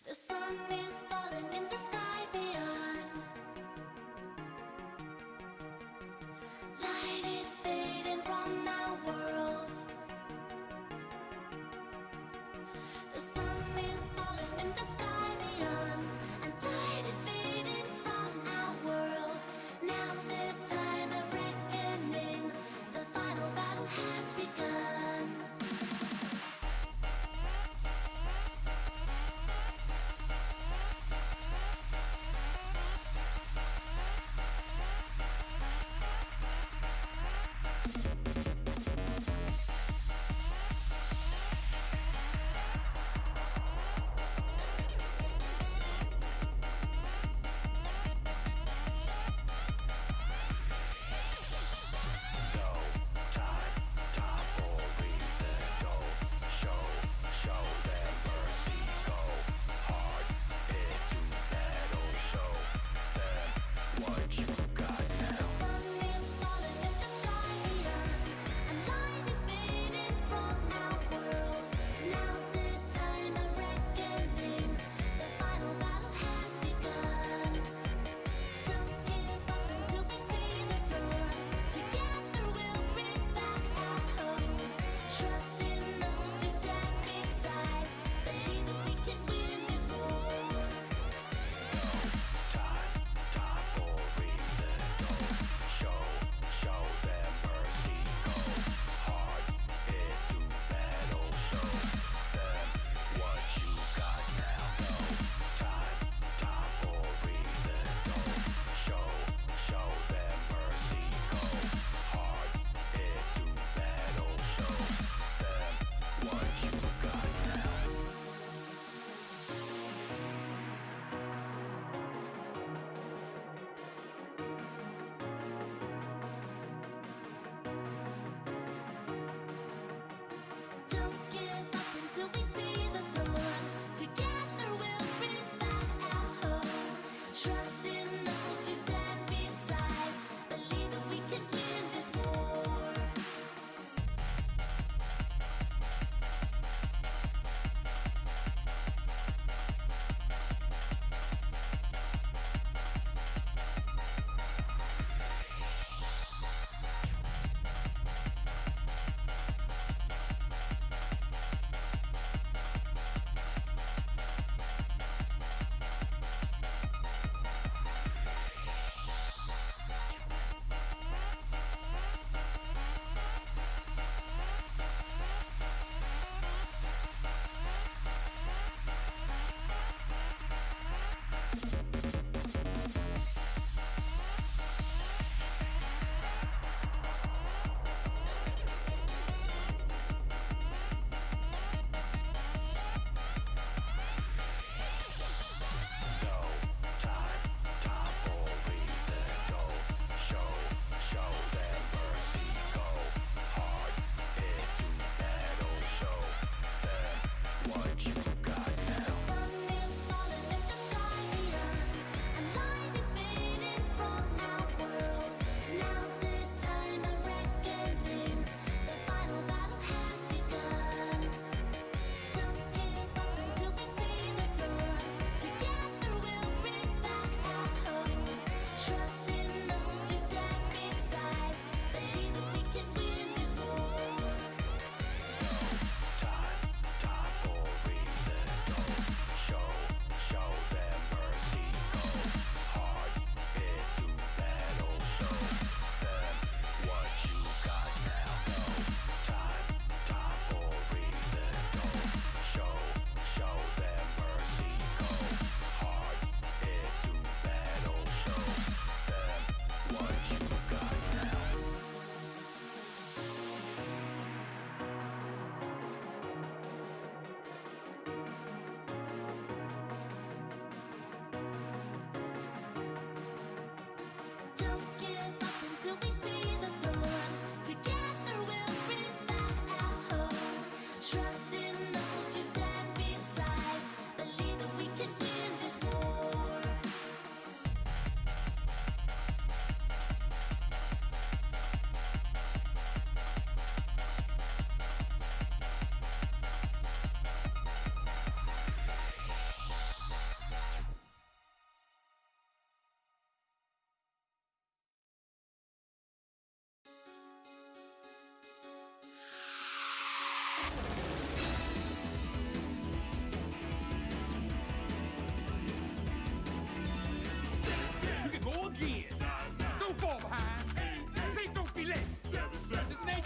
The sun is falling in the sky beyond. Light is fading from our world. The sun is falling in the sky beyond, and light is fading from our world. Now's the time of reckoning. The final battle has begun.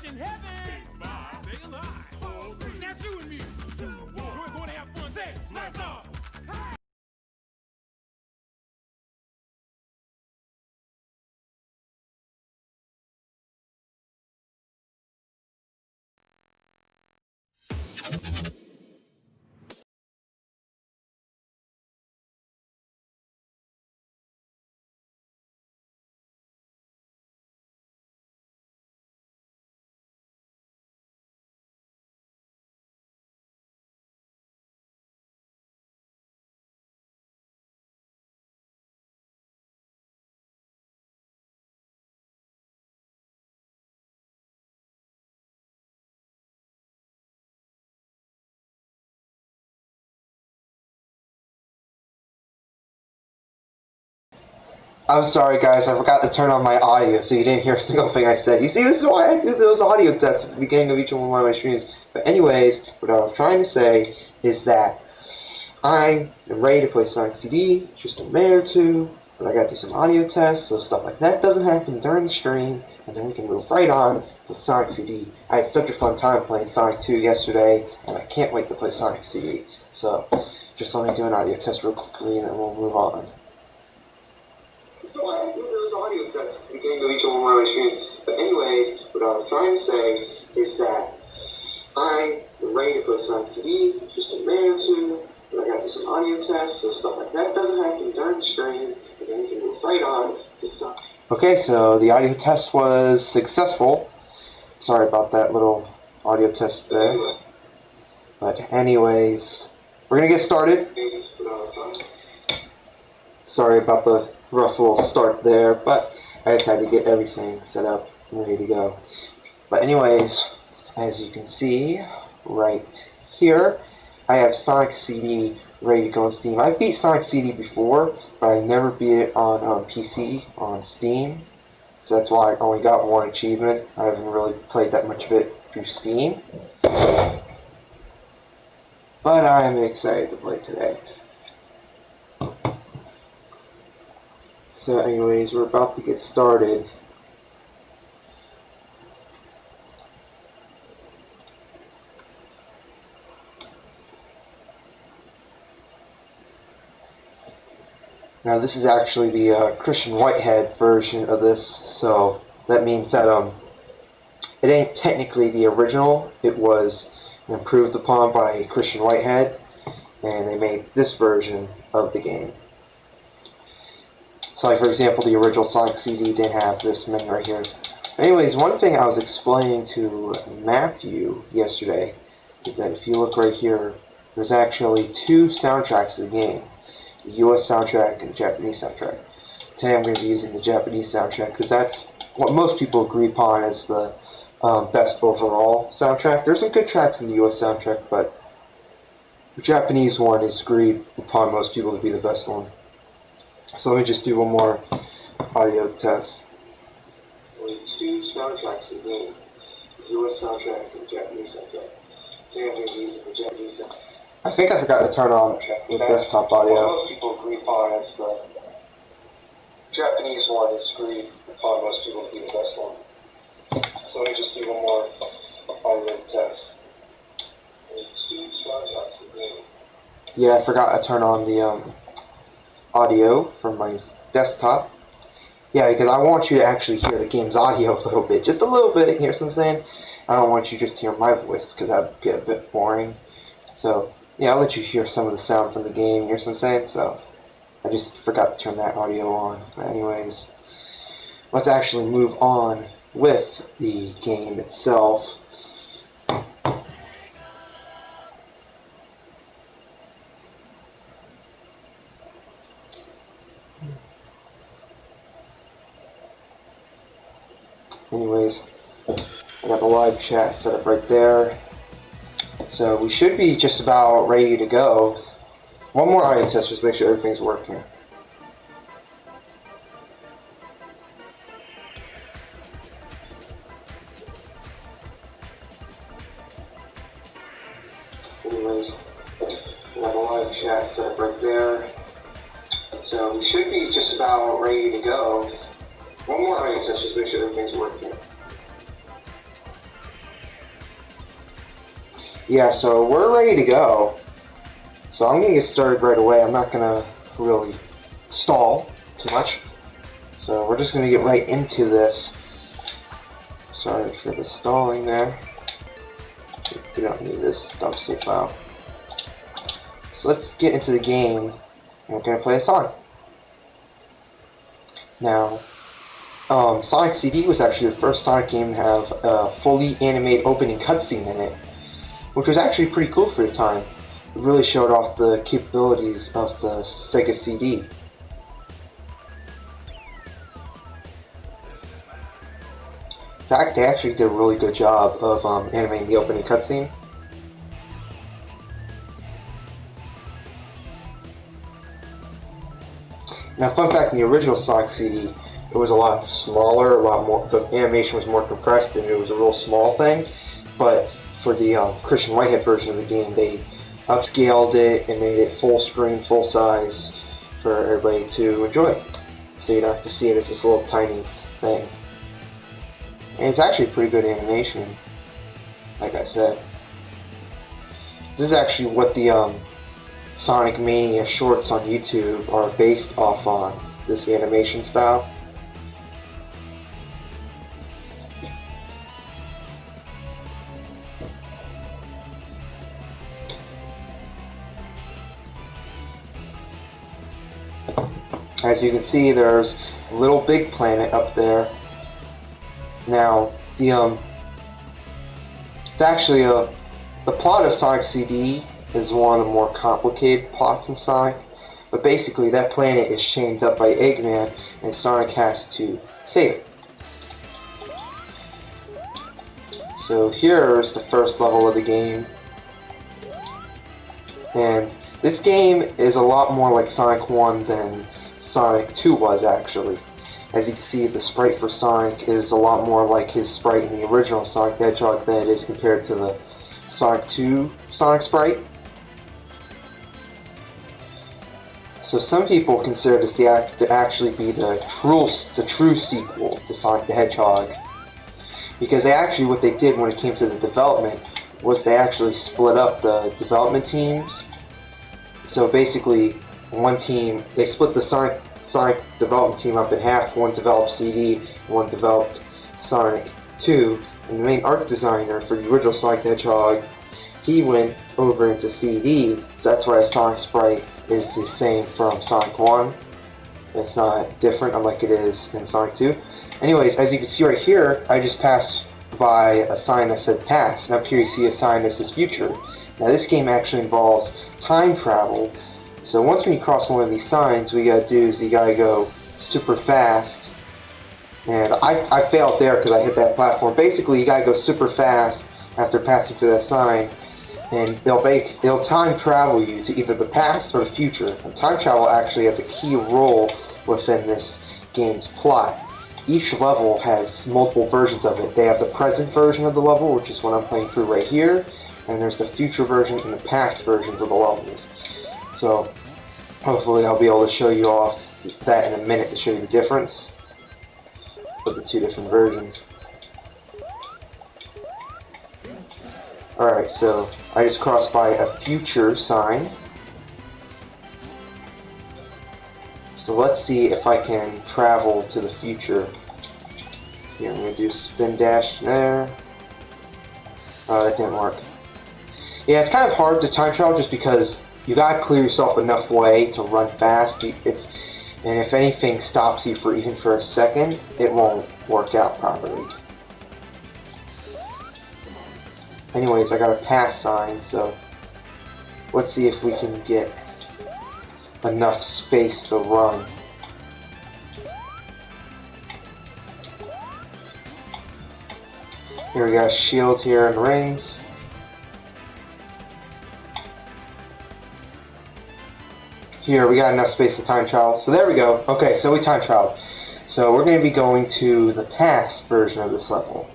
in heaven. Stay alive. Now you and me. We're going to have fun. Say, blast off. I'm sorry, guys. I forgot to turn on my audio, so you didn't hear a single thing I said. You see, this is why I do those audio tests at the beginning of each one of my streams. But anyways, what I was trying to say is that I am ready to play Sonic CD, just a minute or two, but I gotta do some audio tests, so stuff like that doesn't happen during the stream, and then we can move right on to Sonic CD. I had such a fun time playing Sonic 2 yesterday, and I can't wait to play Sonic CD. So, just let me do an audio test real quickly, and then we'll move on. So I do those audio tests at the beginning of each one of my streams. But anyways, what I was trying to say is that I am ready to play Sonic CD, just a minute or two, but I got to do some audio tests, so stuff like that doesn't happen during the stream, and then we can move right on to Sonic. Okay, so the audio test was successful. Sorry about that little audio test there. But anyways, we're gonna get started. Sorry about the rough little start there, but I just had to get everything set up and ready to go. But anyways, as you can see right here, I have Sonic CD ready to go on Steam. I've beat Sonic CD before, but I never beat it on PC on Steam, so that's why I only got one achievement. I haven't really played that much of it through Steam, but I'm excited to play today. So anyways, we're about to get started. Now this is actually the Christian Whitehead version of this, so that means that it ain't technically the original. It was improved upon by Christian Whitehead, and they made this version of the game. So like for example, the original Sonic CD didn't have this menu right here. Anyways, one thing I was explaining to Matthew yesterday is that if you look right here, there's actually two soundtracks of the game. The US soundtrack and the Japanese soundtrack. Today I'm going to be using the Japanese soundtrack because that's what most people agree upon as the best overall soundtrack. There's some good tracks in the US soundtrack, but the Japanese one is agreed upon most people to be the best one. So let me just do one more audio test. Only two soundtracks in the game. The US soundtrack and the Japanese soundtrack. Today I'm going to be using the Japanese soundtrack. I think I forgot to turn on the desktop audio. Most people agree upon as the Japanese one is agreed upon most people to be the best one. So let me just do one more audio test. Yeah, I forgot to turn on the audio from my desktop. Yeah, because I want you to actually hear the game's audio a little bit, just a little bit. You hear what I'm saying? I don't want you just to hear my voice because that would get a bit boring. So yeah, I'll let you hear some of the sound from the game, you hear what I'm saying? So, I just forgot to turn that audio on. But anyways, let's actually move on with the game itself. Anyways, I got the live chat set up right there. So we should be just about ready to go. One more audio test, just make sure everything's working. Anyways, we got the live chat set up right there. So we should be just about ready to go. One more audio test, just make sure everything's working. Yeah, so we're ready to go. So I'm gonna get started right away. I'm not gonna really stall too much. So we're just gonna get right into this. Sorry for the stalling there. We don't need this dump save file. So let's get into the game. We're gonna play a song. Now, Sonic CD was actually the first Sonic game to have a fully animated opening cutscene in it, which was actually pretty cool for the time. It really showed off the capabilities of the Sega CD. In fact, they actually did a really good job of animating the opening cutscene. Now, fun fact, in the original Sonic CD, it was a lot smaller, a lot more, the animation was more compressed, and it was a real small thing. But for the Christian Whitehead version of the game, they upscaled it and made it full screen, full size for everybody to enjoy. So you don't have to see it as this little tiny thing. And it's actually a pretty good animation, like I said. This is actually what the Sonic Mania shorts on YouTube are based off on, this animation style. As you can see, there's a little big planet up there. Now, it's actually the plot of Sonic CD is one of the more complicated plots in Sonic, but basically that planet is chained up by Eggman, and Sonic has to save it. So here's the first level of the game, and this game is a lot more like Sonic 1 than Sonic 2 was actually. As you can see, the sprite for Sonic is a lot more like his sprite in the original Sonic the Hedgehog than it is compared to the Sonic 2 Sonic sprite. So some people consider this to actually be the true sequel to Sonic the Hedgehog, because what they did when it came to the development was they actually split up the development teams. So basically, one team, they split the Sonic development team up in half. One developed CD, one developed Sonic 2, and the main art designer for the original Sonic the Hedgehog, he went over into CD, so that's why a Sonic sprite is the same from Sonic 1. It's not different unlike it is in Sonic 2. Anyways, as you can see right here, I just passed by a sign that said past, and up here you see a sign that says future. Now this game actually involves time travel. So once when you cross one of these signs, what you gotta do is you gotta go super fast. And I failed there because I hit that platform. Basically, you gotta go super fast after passing through that sign, and they'll time travel you to either the past or the future. And time travel actually has a key role within this game's plot. Each level has multiple versions of it. They have the present version of the level, which is what I'm playing through right here, and there's the future version and the past versions of the levels. So hopefully I'll be able to show you off that in a minute to show you the difference of the two different versions. Alright, so I just crossed by a future sign. So let's see if I can travel to the future. Here, I'm going to do spin dash there. Oh, that didn't work. Yeah, it's kind of hard to time travel just because you gotta clear yourself enough way to run fast. And if anything stops you even for a second, it won't work out properly. Anyways, I got a pass sign, so let's see if we can get enough space to run. Here we got a shield here and rings. Here, we got enough space to time travel. So there we go. Okay, so we time traveled. So we're going to be going to the past version of this level.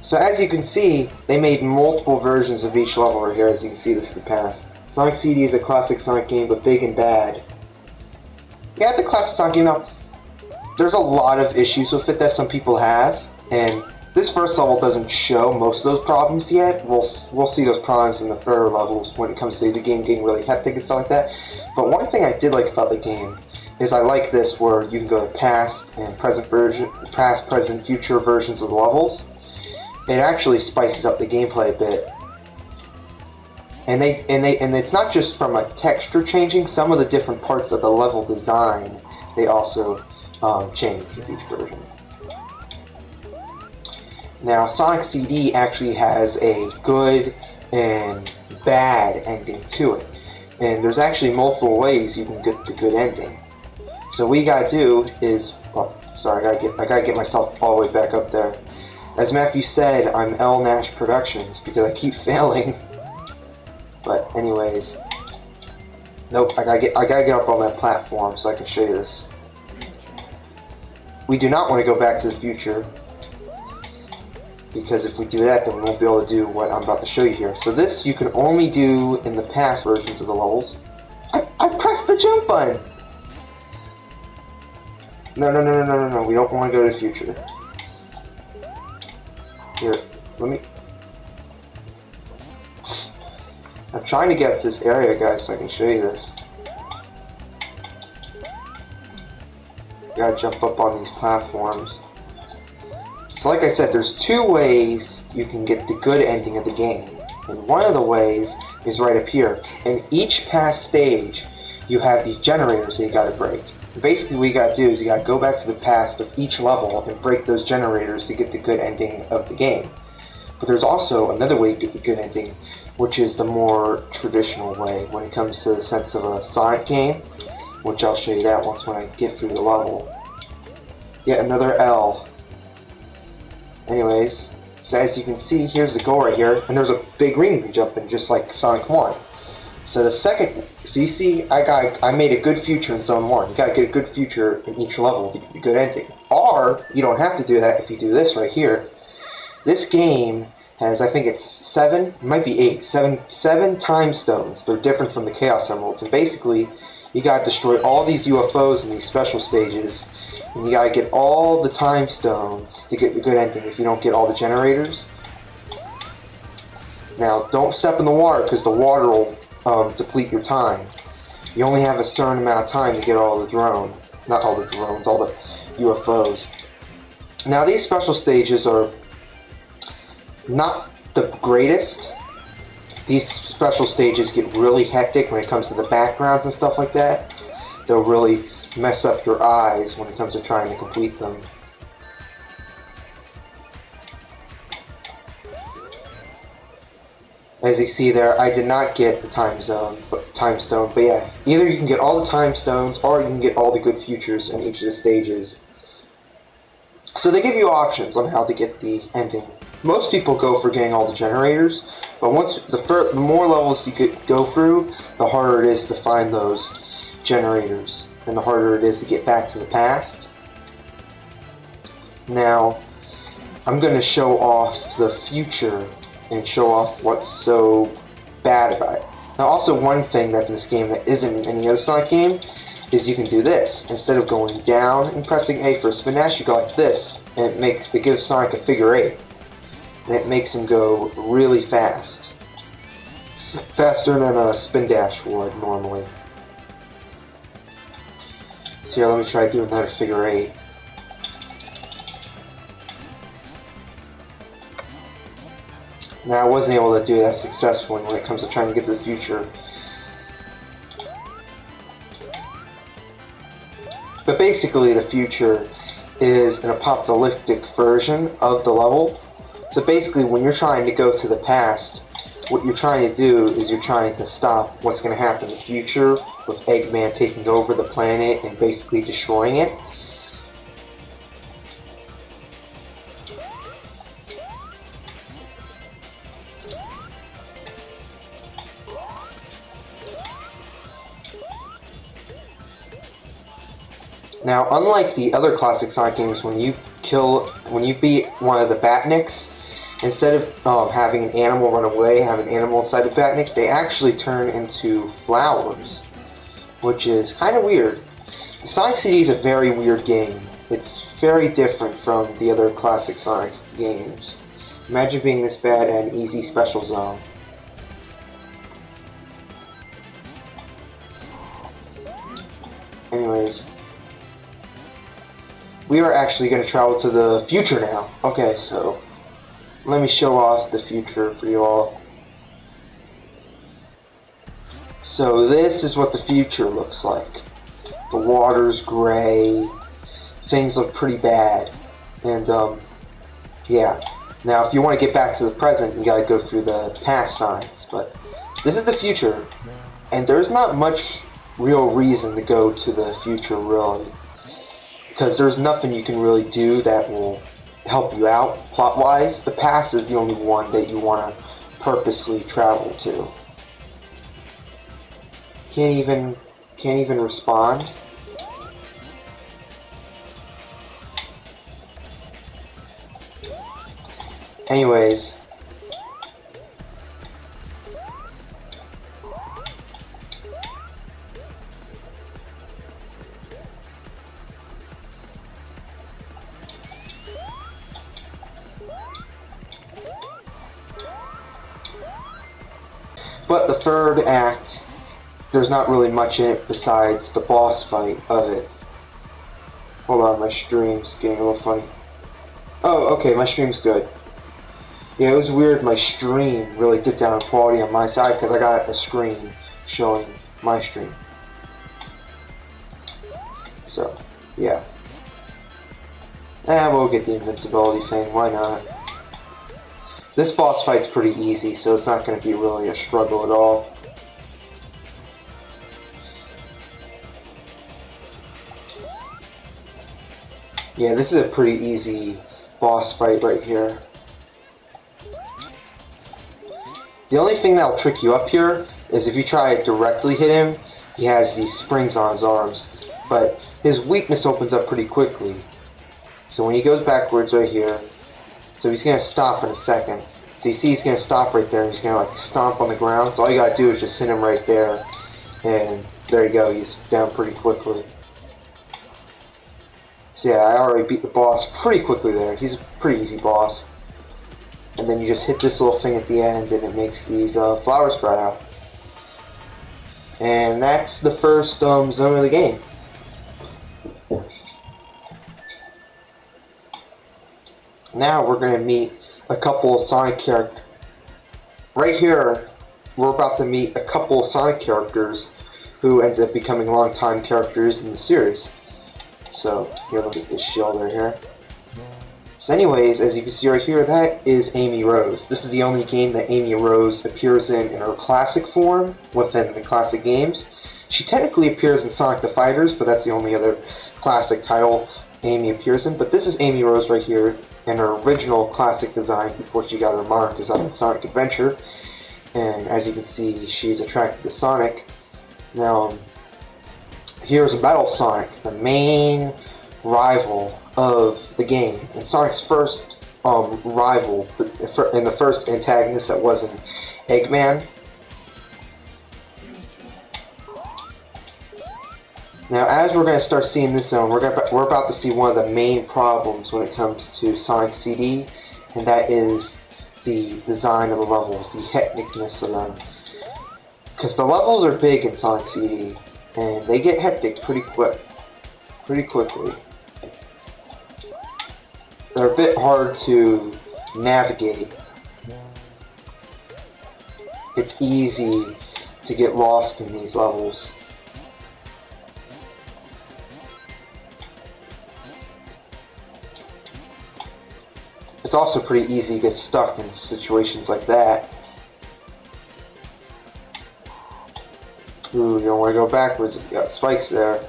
So as you can see, they made multiple versions of each level right here. As you can see, this is the past. Sonic CD is a classic Sonic game, but big and bad. Yeah, it's a classic Sonic game. Now, there's a lot of issues with it that some people have, and This first level doesn't show most of those problems yet. We'll see those problems in the further levels when it comes to the game getting really hectic and stuff like that. But one thing I did like about the game is I like this where you can go to past and past, present, future versions of the levels. It actually spices up the gameplay a bit. And it's not just from a texture changing. Some of the different parts of the level design they also change with each version. Now, Sonic CD actually has a good and bad ending to it. And there's actually multiple ways you can get the good ending. So what you gotta do is, oh, sorry, I gotta get myself all the way back up there. As Matthew said, I'm A-Nash Productions because I keep failing. But anyways, nope, I gotta get up on that platform so I can show you this. We do not want to go back to the future, because if we do that, then we won't be able to do what I'm about to show you here. So this you can only do in the past versions of the levels. I pressed the jump button! No, we don't want to go to the future. Here, let me... I'm trying to get to this area, guys, so I can show you this. You gotta jump up on these platforms. So like I said, there's two ways you can get the good ending of the game. And one of the ways is right up here. In each past stage, you have these generators that you gotta break. Basically what you gotta do is you gotta go back to the past of each level and break those generators to get the good ending of the game. But there's also another way to get the good ending, which is the more traditional way when it comes to the sense of a Sonic game, which I'll show you that once when I get through the level. Yet another L. Anyways, so as you can see, here's the goal right here, and there's a big ring you can jump in, just like Sonic 1. So the second, so you see, I made a good future in Zone 1. You gotta get a good future in each level to get a good ending. Or, you don't have to do that if you do this right here. This game has, I think it's 7, it might be 8, 7 time stones. They're different from the Chaos Emeralds, and basically, you gotta destroy all these UFOs in these special stages, and you gotta get all the time stones to get the good ending if you don't get all the generators. Now, don't step in the water, because the water will deplete your time. You only have a certain amount of time to get all the drones. Not all the drones, all the UFOs. Now, these special stages are not the greatest. These special stages get really hectic when it comes to the backgrounds and stuff like that. They'll really mess up your eyes when it comes to trying to complete them. As you see there, I did not get the time stone, but yeah, either you can get all the time stones or you can get all the good futures in each of the stages. So they give you options on how to get the ending. Most people go for getting all the generators, but once the more levels you could go through, the harder it is to find those generators, and the harder it is to get back to the past. Now, I'm going to show off the future and show off what's so bad about it. Now, also one thing that's in this game that isn't in any other Sonic game is you can do this. Instead of going down and pressing A for a spin dash, you go like this, and it gives Sonic a figure 8. And it makes him go really fast. Faster than a spin dash would normally. So here, let me try doing another figure 8. Now, I wasn't able to do that successfully when it comes to trying to get to the future. But basically, the future is an apocalyptic version of the level. So basically, when you're trying to go to the past, what you're trying to do is you're trying to stop what's going to happen in the future with Eggman taking over the planet and basically destroying it. Now, unlike the other classic Sonic games, when you beat one of the Batniks, instead of having an animal run away, have an animal inside the Batnik, they actually turn into flowers, which is kind of weird. Sonic CD is a very weird game. It's very different from the other classic Sonic games. Imagine being this bad at an easy special zone. Anyways, we are actually going to travel to the future now. Okay, so let me show off the future for you all. So this is what the future looks like. The water's gray. Things look pretty bad. And, yeah. Now, if you want to get back to the present, you gotta go through the past signs. But this is the future. And there's not much real reason to go to the future, really. Because there's nothing you can really do that will help you out plot-wise. The past is the only one that you want to purposely travel to. Can't even respond. Anyways. But the third act, there's not really much in it besides the boss fight of it. Hold on, my stream's getting a little funny. Oh, okay, my stream's good. Yeah, it was weird, my stream really dipped down in quality on my side because I got a screen showing my stream. So, yeah. We'll get the invincibility thing, why not? This boss fight's pretty easy, so it's not going to be really a struggle at all. Yeah, this is a pretty easy boss fight right here. The only thing that'll trick you up here is if you try to directly hit him, he has these springs on his arms. But his weakness opens up pretty quickly. So when he goes backwards right here, so he's going to stop in a second. So you see he's going to stop right there and he's going to like stomp on the ground. So all you got to do is just hit him right there. And there you go, he's down pretty quickly. So yeah, I already beat the boss pretty quickly there. He's a pretty easy boss. And then you just hit this little thing at the end and it makes these flowers sprout out. And that's the first zone of the game. Now we're going to meet a couple of Sonic characters. Right here, we're about to meet a couple of Sonic characters who ended up becoming longtime characters in the series. So, here, look at this shield right here. So anyways, as you can see right here, that is Amy Rose. This is the only game that Amy Rose appears in her classic form within the classic games. She technically appears in Sonic the Fighters, but that's the only other classic title Amy appears in. But this is Amy Rose right here in her original classic design before she got her modern design in Sonic Adventure. And as you can see, she's attracted to Sonic. Now, here's a Battle Sonic, the main rival of the game. And Sonic's first rival, and the first antagonist that wasn't Eggman. Now, as we're going to start seeing this zone, we're about to see one of the main problems when it comes to Sonic CD, and that is the design of the levels, the hecticness of them. Because the levels are big in Sonic CD, and they get hectic pretty quickly. They're a bit hard to navigate. It's easy to get lost in these levels. It's also pretty easy to get stuck in situations like that. Ooh, you don't want to go backwards if you got spikes there.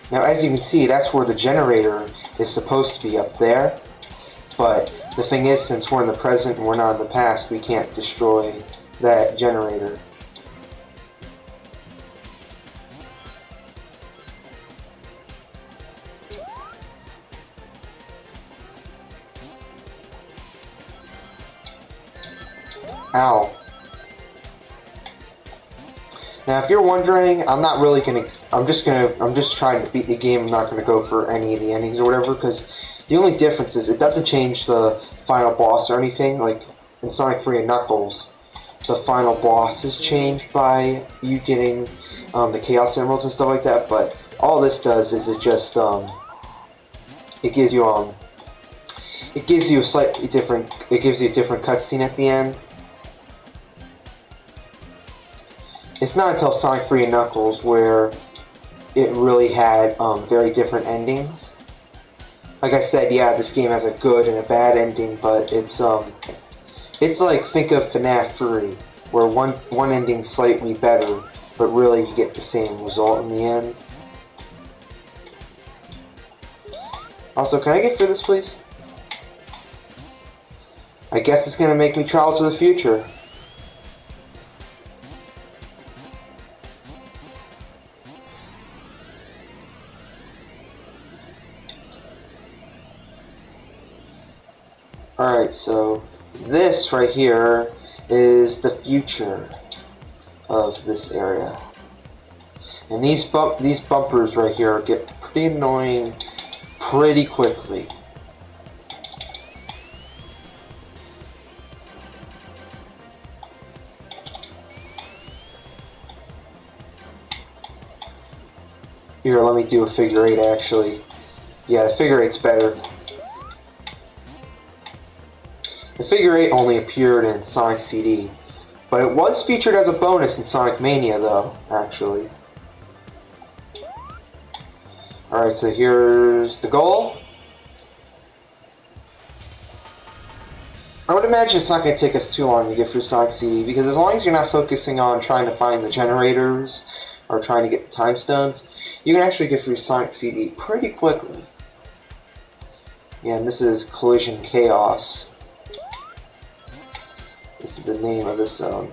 Now, as you can see, that's where the generator is supposed to be, up there. But the thing is, since we're in the present and we're not in the past, we can't destroy that generator. Ow. Now, if you're wondering, I'm not really gonna. I'm just trying to beat the game. I'm not gonna go for any of the endings or whatever, because the only difference is it doesn't change the final boss or anything. Like in Sonic 3 and Knuckles, the final boss is changed by you getting the Chaos Emeralds and stuff like that. But all this does is it just it gives you a slightly different. It gives you a different cutscene at the end. It's not until Sonic 3 and Knuckles where it really had very different endings. Like I said, yeah, this game has a good and a bad ending, but it's like, think of FNAF 3, where one ending's slightly better, but really you get the same result in the end. Also, can I get through this, please? I guess it's gonna make me travel to the future. Alright, so this right here is the future of this area. And these bumpers right here get pretty annoying pretty quickly. Here, let me do a figure eight actually. Yeah, the figure eight's better. The figure eight only appeared in Sonic CD, but it was featured as a bonus in Sonic Mania though, actually. Alright, so here's the goal. I would imagine it's not going to take us too long to get through Sonic CD, because as long as you're not focusing on trying to find the generators or trying to get the time stones, you can actually get through Sonic CD pretty quickly. Yeah, and this is Collision Chaos. This is the name of this zone.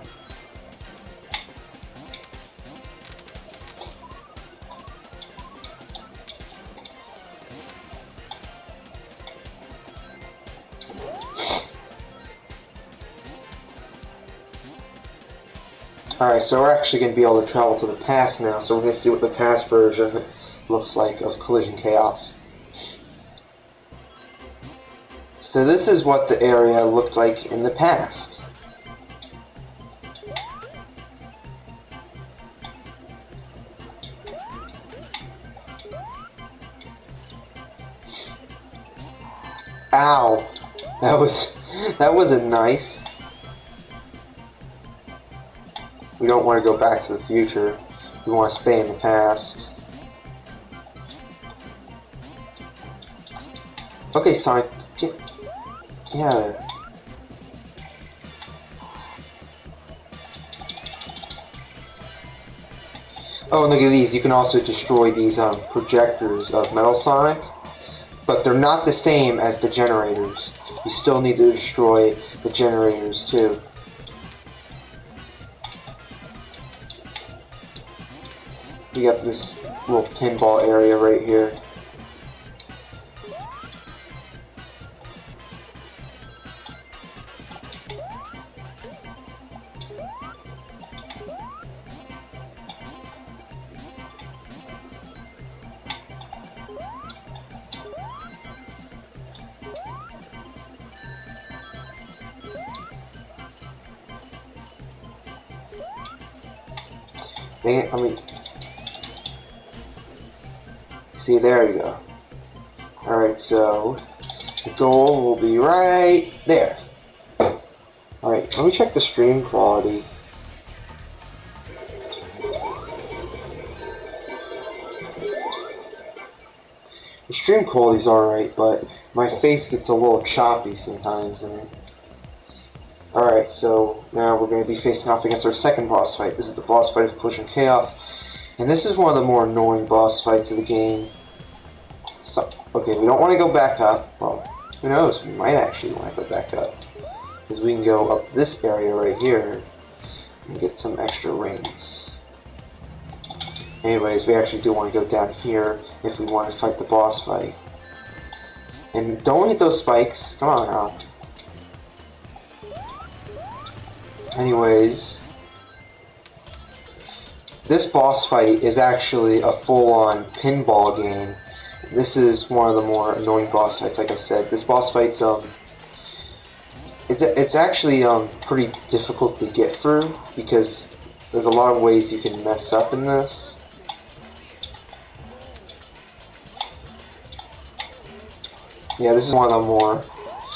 Alright, so we're actually going to be able to travel to the past now, so we're going to see what the past version looks like of Collision Chaos. So this is what the area looked like in the past. Ow! That wasn't nice. We don't want to go back to the future. We want to stay in the past. Okay, Sonic, get out of there. Oh, and look at these. You can also destroy these projectors of Metal Sonic, but they're not the same as the generators. You still need to destroy the generators too. You got this little pinball area right here. Dang it, I mean... See, there you go. Alright, so the goal will be right there. Alright, let me check the stream quality. The stream quality's alright, but my face gets a little choppy sometimes. Alright, so now we're going to be facing off against our second boss fight. This is the boss fight of Collision Chaos. And this is one of the more annoying boss fights of the game. So, okay, we don't want to go back up. Well, who knows? We might actually want to go back up. Because we can go up this area right here and get some extra rings. Anyways, we actually do want to go down here if we want to fight the boss fight. And don't hit those spikes. Come on now. Anyways, this boss fight is actually a full-on pinball game. This is one of the more annoying boss fights, like I said. This boss fight's it's actually pretty difficult to get through because there's a lot of ways you can mess up in this. Yeah, this is one of the more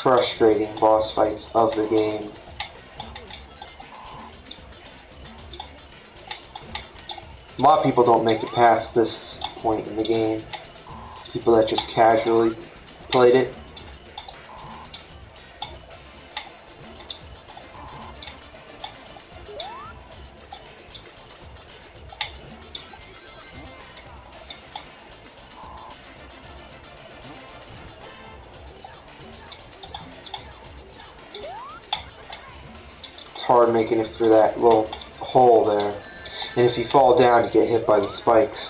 frustrating boss fights of the game. A lot of people don't make it past this point in the game. People that just casually played it. It's hard making it through that little hole there. And if you fall down, you get hit by the spikes.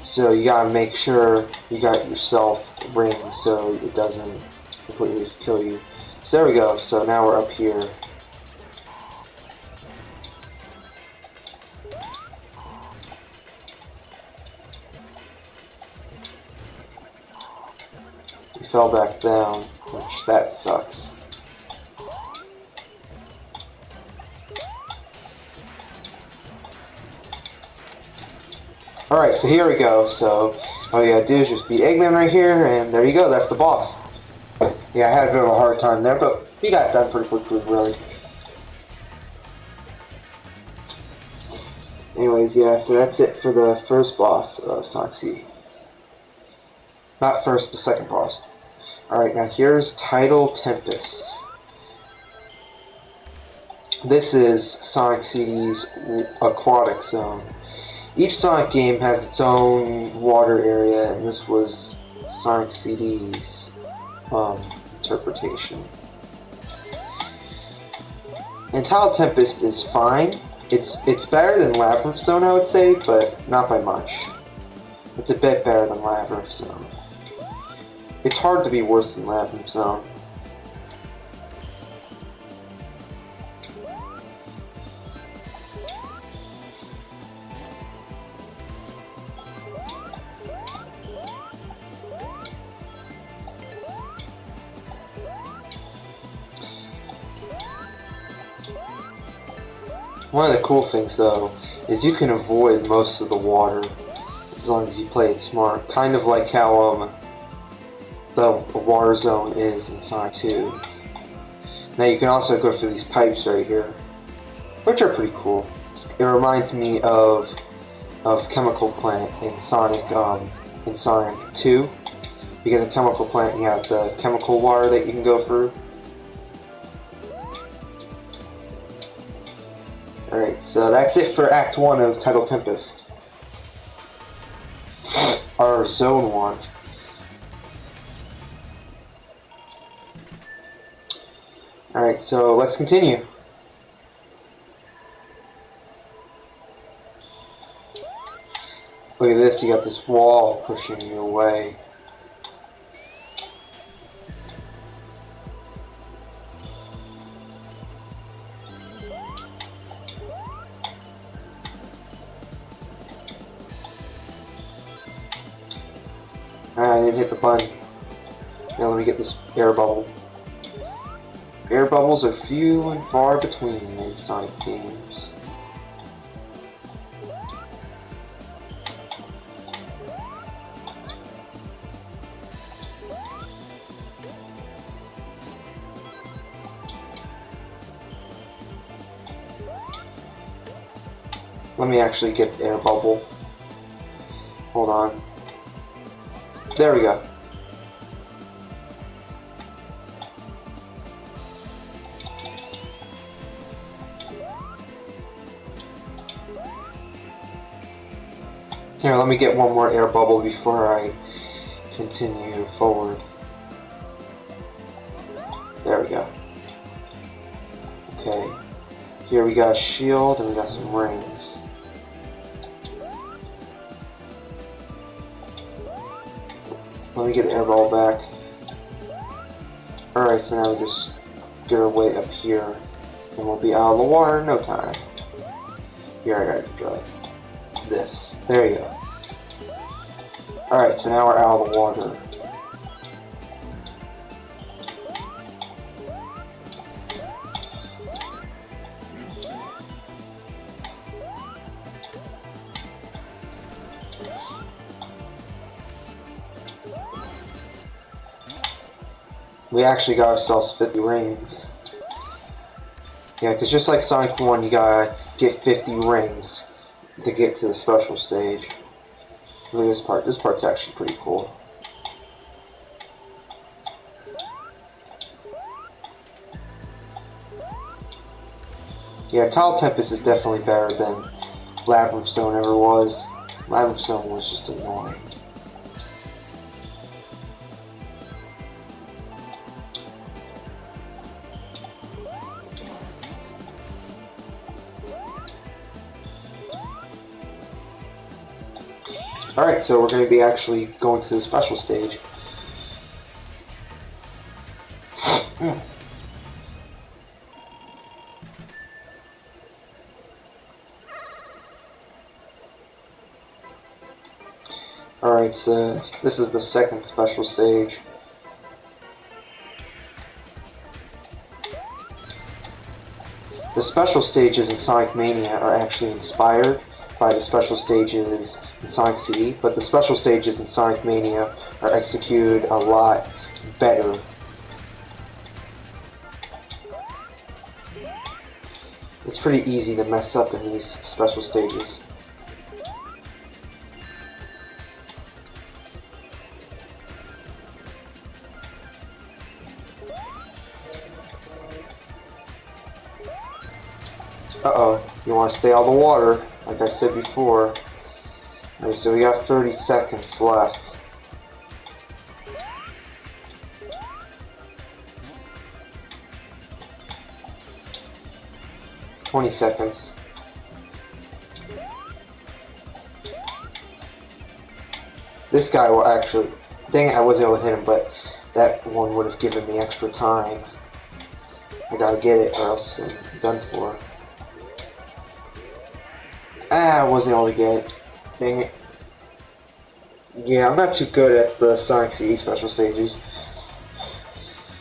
So you gotta make sure you got yourself rings so it doesn't completely kill you. So there we go. So now we're up here. We fell back down, which that sucks. Alright, so here we go. So all you gotta do is just beat Eggman right here, and there you go, that's the boss. Yeah, I had a bit of a hard time there, but he got done pretty quickly, really. Anyways, yeah, so that's it for the first boss of Sonic CD. Not first, the second boss. Alright, now here's Tidal Tempest. This is Sonic CD's aquatic zone. Each Sonic game has its own water area, and this was Sonic CD's interpretation. And Tidal Tempest is fine. It's better than Labyrinth Zone, I would say, but not by much. It's a bit better than Labyrinth Zone. It's hard to be worse than Labyrinth Zone. One of the cool things, though, is you can avoid most of the water as long as you play it smart. Kind of like how the water zone is in Sonic 2. Now you can also go through these pipes right here, which are pretty cool. It reminds me of Chemical Plant in Sonic 2. Because in Chemical Plant you have the chemical water that you can go through. Alright, so that's it for Act 1 of Tidal Tempest. Or Zone 1. Alright, so let's continue. Look at this, you got this wall pushing you away. I didn't hit the button. Now let me get this air bubble. Air bubbles are few and far between in Sonic games. Let me actually get air bubble. Hold on. There we go. Here, let me get one more air bubble before I continue forward. There we go. Okay. Here we got a shield and we got some rings. Let me get the air ball back. Alright, so now we just get our way up here. And we'll be out of the water in no time. Here, I gotta go like this. There you go. Alright, so now we're out of the water. We actually got ourselves 50 rings. Yeah, because just like Sonic 1, you gotta get 50 rings to get to the special stage. Look at this part. This part's actually pretty cool. Yeah, Tile Tempest is definitely better than Labyrinth Zone ever was. Labyrinth Zone was just annoying. Alright, so we're going to be actually going to the special stage. Alright, so this is the second special stage. The special stages in Sonic Mania are actually inspired by the special stages in Sonic CD, but the special stages in Sonic Mania are executed a lot better. It's pretty easy to mess up in these special stages. Uh-oh, you want to stay out of the water, like I said before. Alright, so we got 30 seconds left. $20 seconds. This guy will actually... Dang it, I wasn't able to hit him, but that one would have given me extra time. I gotta get it or else I'm done for. I wasn't able to get it. Dang it. Yeah, I'm not too good at the Sonic CD special stages.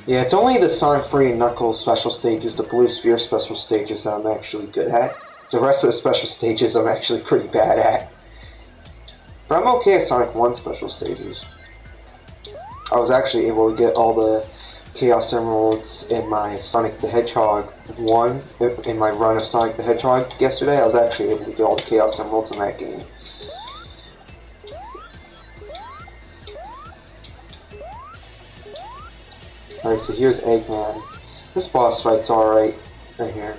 Yeah, it's only the Sonic 3 and Knuckles special stages, the Blue Sphere special stages that I'm actually good at. The rest of the special stages I'm actually pretty bad at. But I'm okay at Sonic 1 special stages. I was actually able to get all the Chaos Emeralds in my Sonic the Hedgehog 1, in my run of Sonic the Hedgehog yesterday. I was actually able to get all the Chaos Emeralds in that game. Alright, so here's Eggman. This boss fight's alright, right here.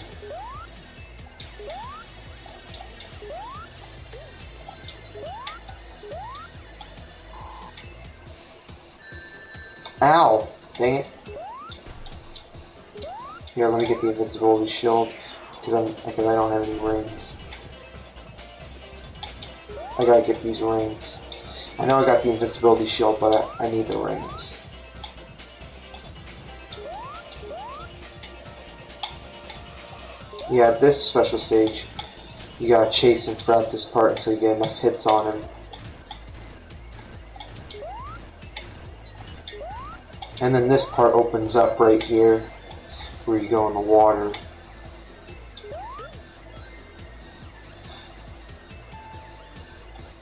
Ow! Dang it. Here, let me get the invincibility shield, because I don't have any rings. I gotta get these rings. I know I got the invincibility shield, but I need the rings. Yeah, this special stage, you gotta chase him throughout this part until you get enough hits on him. And then this part opens up right here, where you go in the water.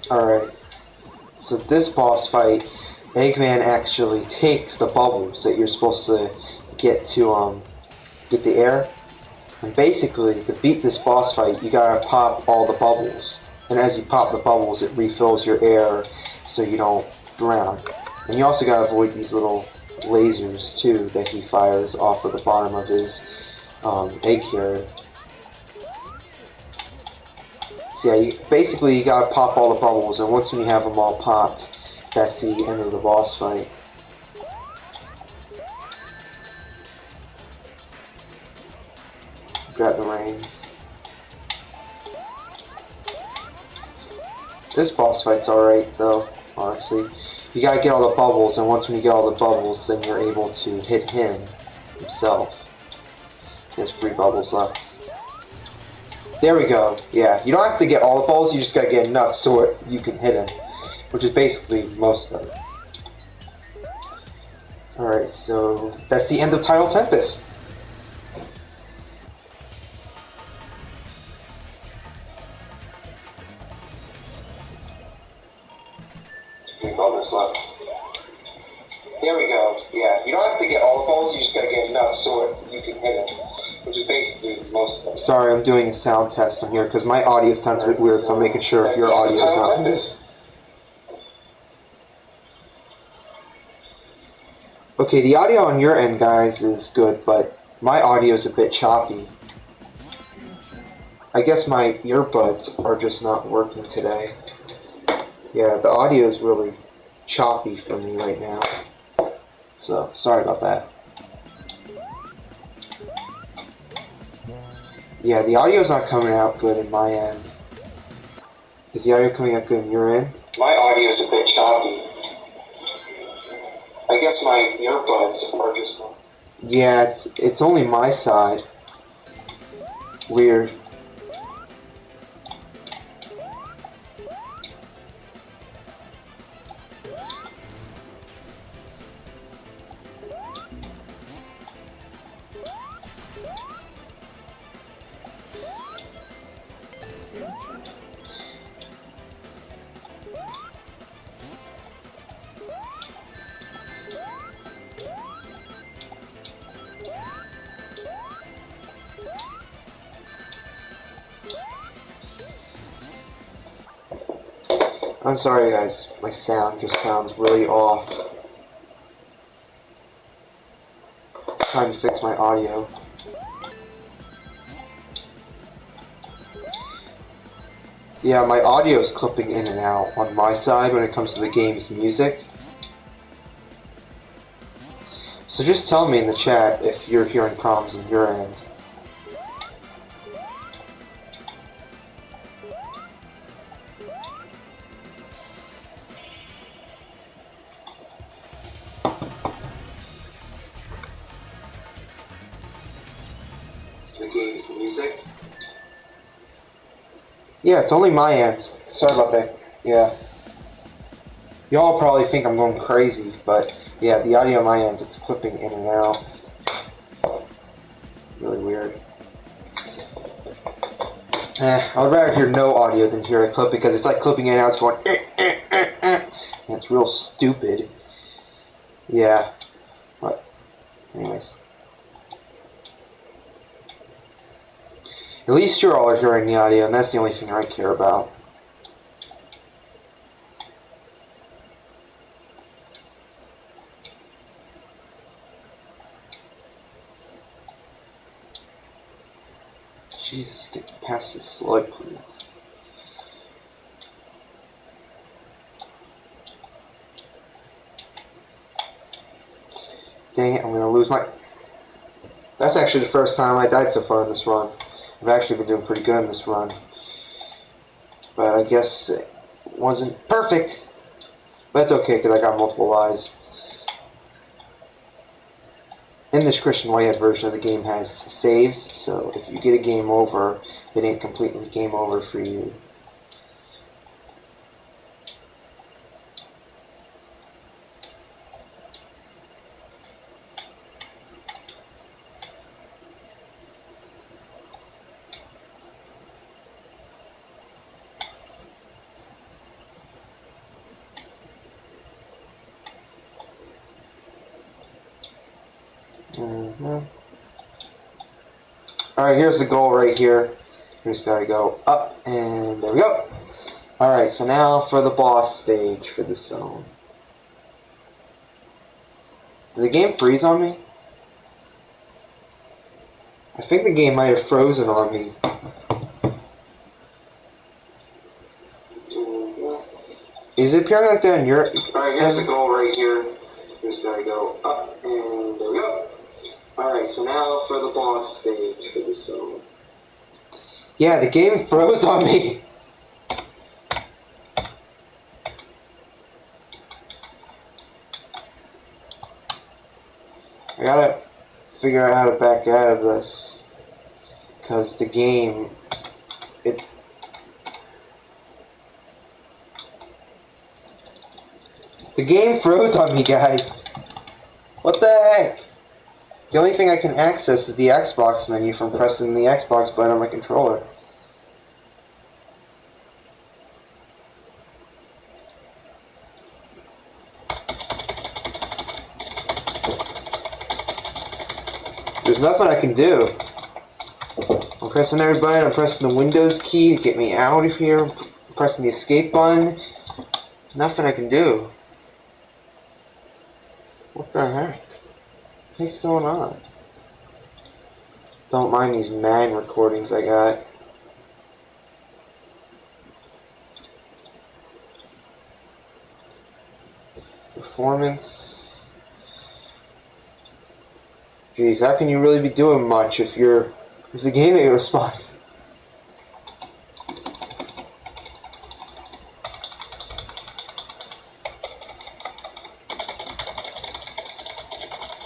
Alright, so this boss fight, Eggman actually takes the bubbles that you're supposed to get to get the air. And basically, to beat this boss fight, you gotta pop all the bubbles. And as you pop the bubbles, it refills your air so you don't drown. And you also gotta avoid these little lasers too that he fires off of the bottom of his egg carrier. So yeah, basically you gotta pop all the bubbles, and once you have them all popped, that's the end of the boss fight. Got the rings. This boss fight's alright though, honestly. You gotta get all the bubbles, and once when you get all the bubbles, then you're able to hit him himself. There's 3 bubbles left. There we go. Yeah, you don't have to get all the bubbles, you just gotta get enough so you can hit him. Which is basically most of them. Alright, so that's the end of Title Tempest. Bubbles left. There we go. Yeah, you don't have to get all the balls, you just gotta get enough so you can hit it. Which is basically most of it. Sorry, I'm doing a sound test on here because my audio sounds a bit weird, so I'm making sure if your audio is not good. Okay, the audio on your end, guys, is good, but my audio is a bit choppy. I guess my earbuds are just not working today. Yeah, the audio is really choppy for me right now. So, sorry about that. Yeah, the audio's not coming out good in my end. Is the audio coming out good in your end? My audio's a bit choppy. I guess my earbuds are just... Yeah, it's only my side. Weird. I'm sorry guys, my sound just sounds really off. I'm trying to fix my audio. Yeah, my audio is clipping in and out on my side when it comes to the game's music. So just tell me in the chat if you're hearing problems on your end. The game's music? Yeah, it's only my end. Sorry about that. Yeah. Y'all probably think I'm going crazy, but yeah, the audio on my end, it's clipping in and out. Really weird. I would rather hear no audio than hear a clip because it's like clipping in and out, it's going and it's real stupid. Yeah. But, anyways. At least you all are hearing the audio, and that's the only thing I care about. Jesus, get past this slug, please. Dang it, I'm gonna lose my... That's actually the first time I died so far in this run. I've actually been doing pretty good in this run. But I guess it wasn't perfect. But it's okay, because I got multiple lives. In this Christian Whitehead version of the game has saves, so if you get a game over, it ain't completely game over for you. Alright, here's the goal right here. We just gotta go up, and there we go. Alright, so now for the boss stage for the zone. Did the game freeze on me? I think the game might have frozen on me. Is it appearing like that in your... Alright, here's the goal right here. We just gotta go up, and there we go. Alright, so now for the boss stage for the zone. Yeah, the game froze on me. I gotta figure out how to back out of this. because the game, the game froze on me, guys. What the heck? The only thing I can access is the Xbox menu from pressing the Xbox button on my controller. There's nothing I can do. I'm pressing every button. I'm pressing the Windows key to get me out of here. I'm pressing the escape button. There's nothing I can do. What the heck? What's going on? Don't mind these mag recordings I got. Performance. Jeez, how can you really be doing much if the game ain't responding?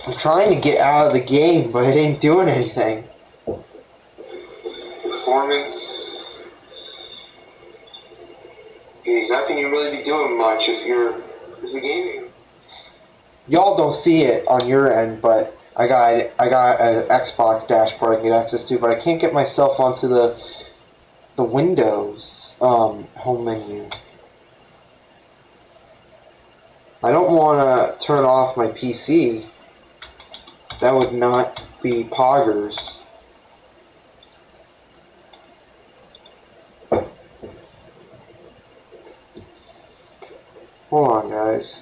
I'm trying to get out of the game, but it ain't doing anything. Performance. Jeez, how can you really be doing much if the game? Y'all don't see it on your end, but I got an Xbox dashboard I can get access to, but I can't get myself onto the Windows home menu. I don't want to turn off my PC. That would not be poggers. Hold on, guys.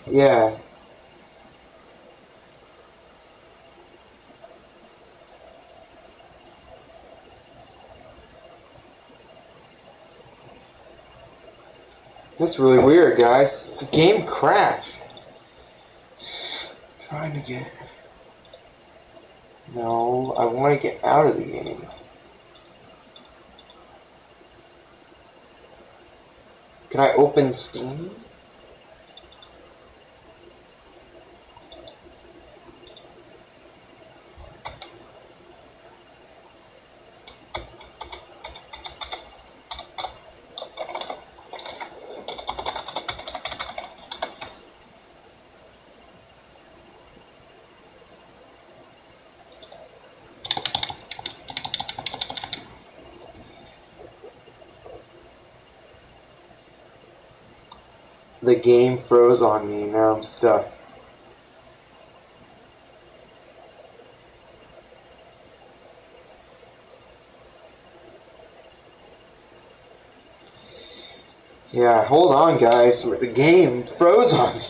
Yeah. That's really weird, guys. The game crashed. Trying to get... No, I want to get out of the game. Can I open Steam? The game froze on me, now I'm stuck. Yeah, hold on guys, the game froze on me.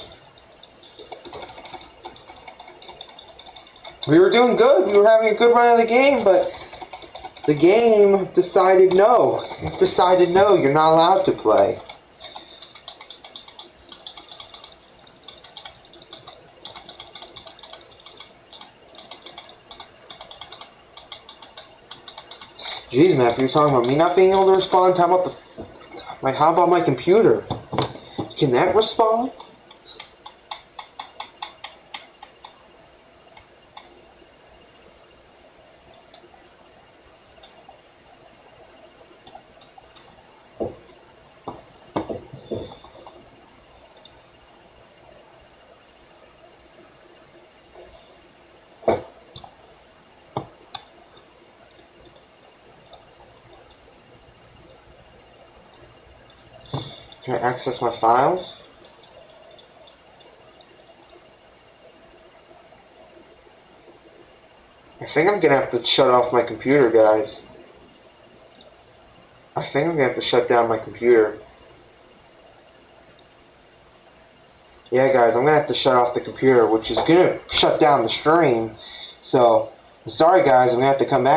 We were doing good, we were having a good run of the game, but the game decided no. It decided no, you're not allowed to play. Jeez, man, if you're talking about me not being able to respond, how about my computer? Can that respond? Can I access my files? I think I'm gonna have to shut off my computer, guys. I think I'm gonna have to shut down my computer. Yeah, guys, I'm gonna have to shut off the computer, which is gonna shut down the stream. So, I'm sorry, guys, I'm gonna have to come back.